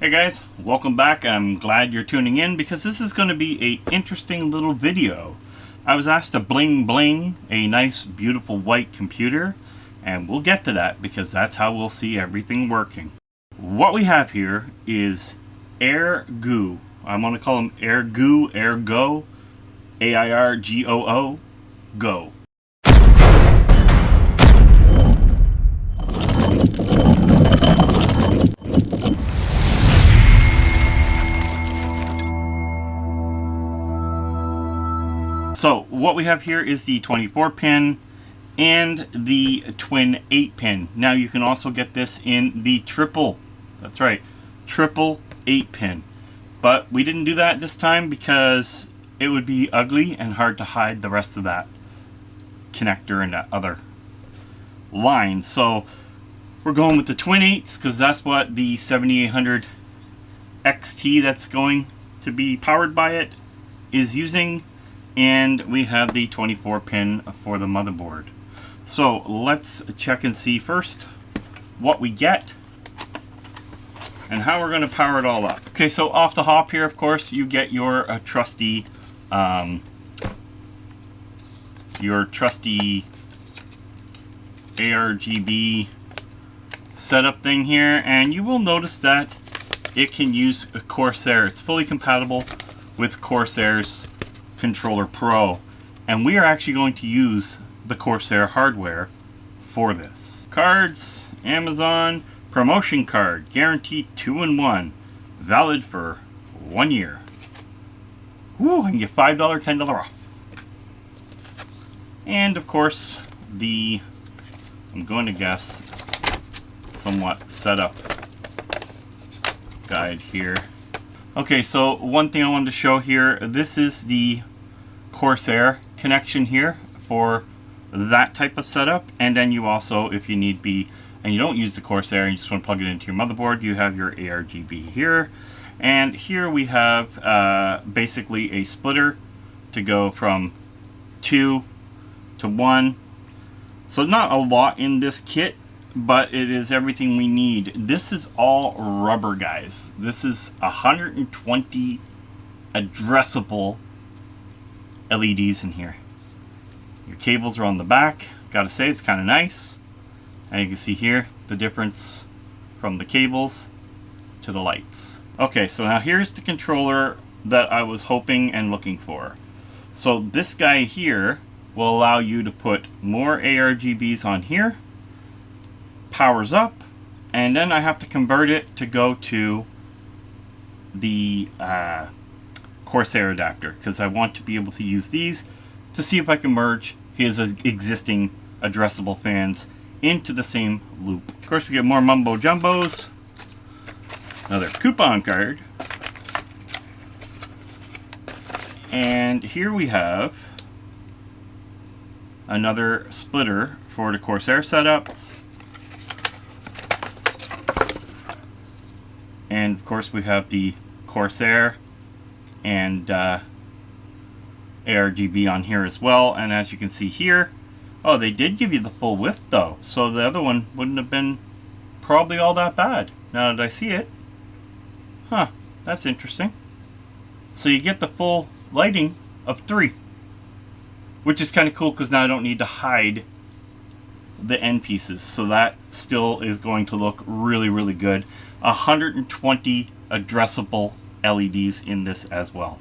Hey guys, welcome back. I'm glad you're tuning in because this is going to be an interesting little video. I was asked to bling a nice beautiful white computer, and we'll get to that because that's how we'll see everything working. What we have here is Airgoo. I'm going to call them Airgoo, Airgo, AIRGOO, Go. So what we have here is the 24 pin and the twin 8 pin. Now you can also get this in the triple 8 pin. But we didn't do that this time because it would be ugly and hard to hide the rest of that connector and that other line. So we're going with the twin 8s because that's what the 7800 XT that's going to be powered by it is using. And we have the 24 pin for the motherboard. So let's check and see first what we get and how we're going to power it all up. Okay, so off the hop here, of course, you get your trusty Argb setup thing here, and you will notice that it can use a Corsair. It's fully compatible with Corsair's Controller Pro, and we are actually going to use the Corsair hardware for this. Cards, Amazon, promotion card, guaranteed 2-in-1, valid for 1 year. Woo, I can get $5, $10 off. And of course, I'm going to guess, somewhat setup guide here. Okay, so one thing I wanted to show here, this is the Corsair connection here for that type of setup. And then you also, if you need be, and you don't use the Corsair and you just want to plug it into your motherboard, you have your Argb here. And here we have basically a splitter to go from 2 to 1. So not a lot in this kit, but it is everything we need. This is all rubber, guys. This is 120 addressable LEDs in here. Your cables are on the back. Gotta say, it's kind of nice. And you can see here the difference from the cables to the lights. Okay, so now here's the controller that I was hoping and looking for. So this guy here will allow you to put more ARGBs on here. Powers up, and then I have to convert it to go to the Corsair adapter because I want to be able to use these to see if I can merge his existing addressable fans into the same loop. Of course, we get more mumbo jumbos, another coupon card, and here we have another splitter for the Corsair setup. And of course we have the Corsair and ARGB on here as well. And as you can see here, oh, they did give you the full width though. So the other one wouldn't have been probably all that bad now that I see it. Huh, that's interesting. So you get the full lighting of 3, which is kind of cool because now I don't need to hide the end pieces, so that still is going to look really, really good. 120 addressable LEDs in this as well.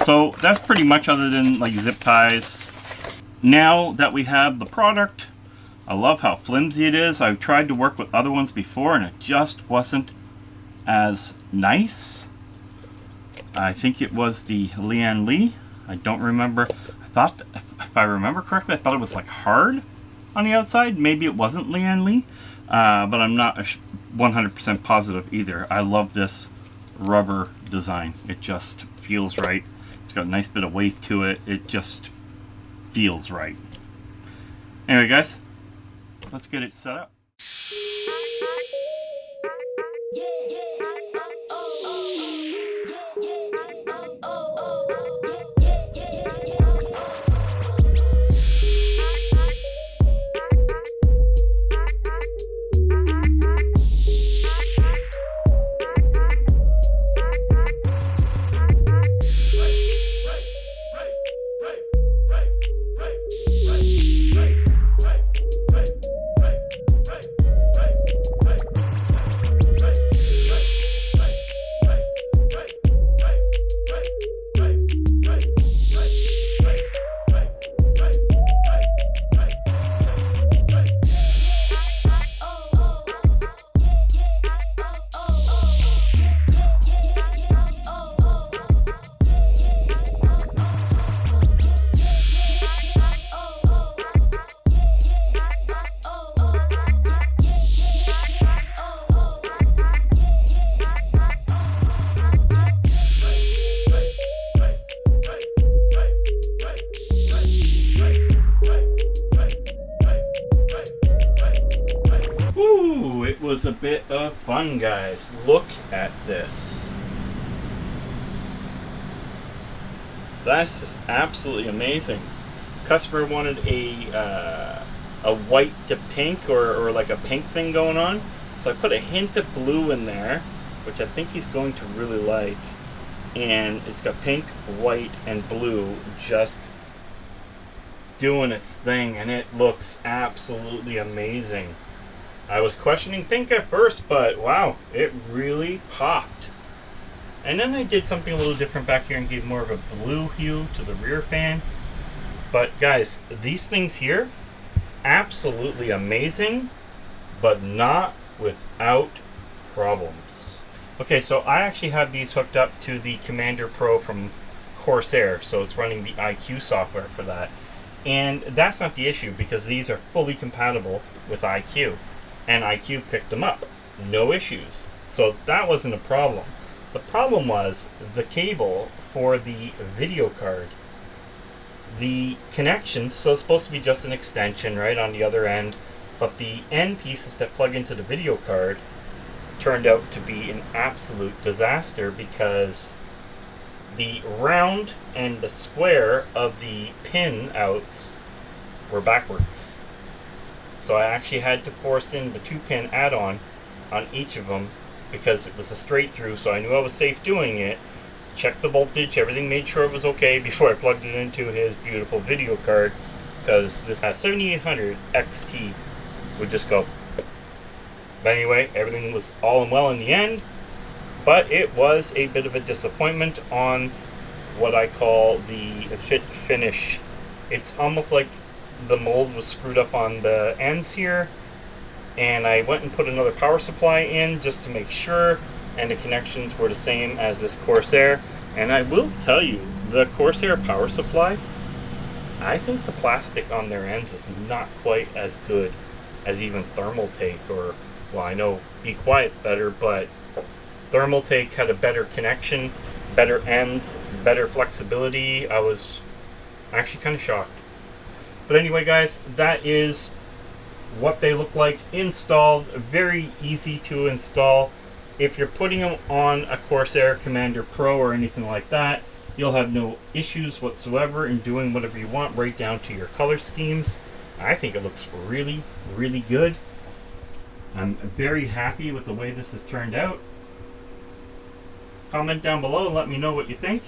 So that's pretty much, other than like zip ties. Now that we have the product, I love how flimsy it is. I've tried to work with other ones before and it just wasn't as nice. I think it was the Lian Li. I don't remember. I thought, if I remember correctly, I thought it was like hard on the outside. Maybe it wasn't Lian Li, but I'm not 100% positive either. I love this rubber design. It just feels right. It's got a nice bit of weight to it. It just feels right. Anyway, guys, let's get it set up. a bit of fun, guys. Look at this. That's just absolutely amazing. Customer wanted a white to pink or like a pink thing going on. So I put a hint of blue in there, which I think he's going to really like. And it's got pink, white, and blue just doing its thing, and it looks absolutely amazing. I was questioning pink at first, but wow, it really popped. And then I did something a little different back here and gave more of a blue hue to the rear fan. But guys, these things here, absolutely amazing, but not without problems. Okay, so I actually have these hooked up to the Commander Pro from Corsair, so it's running the iQ software for that. And that's not the issue, because these are fully compatible with iQ, and iQ picked them up, no issues. So that wasn't a problem. The problem was the cable for the video card. The connections, so it's supposed to be just an extension right on the other end, but the end pieces that plug into the video card turned out to be an absolute disaster, because the round and the square of the pin outs were backwards. So I actually had to force in the 2-pin add-on on each of them, because it was a straight through, so I knew I was safe doing it. Checked the voltage, everything, made sure it was okay before I plugged it into his beautiful video card, because this 7800 XT would just go. But anyway, everything was all well in the end, but it was a bit of a disappointment on what I call the fit finish. It's almost like the mold was screwed up on the ends here, and I went and put another power supply in just to make sure, and the connections were the same as this Corsair. And I will tell you, the Corsair power supply, I think the plastic on their ends is not quite as good as even Thermaltake, or, well, I know Be Quiet's better, but Thermaltake had a better connection, better ends, better flexibility. I was actually kind of shocked. But anyway, guys, that is what they look like installed. Very easy to install. If you're putting them on a Corsair Commander Pro or anything like that, you'll have no issues whatsoever in doing whatever you want, right down to your color schemes. I think it looks really, really good. I'm very happy with the way this has turned out. Comment down below and let me know what you think.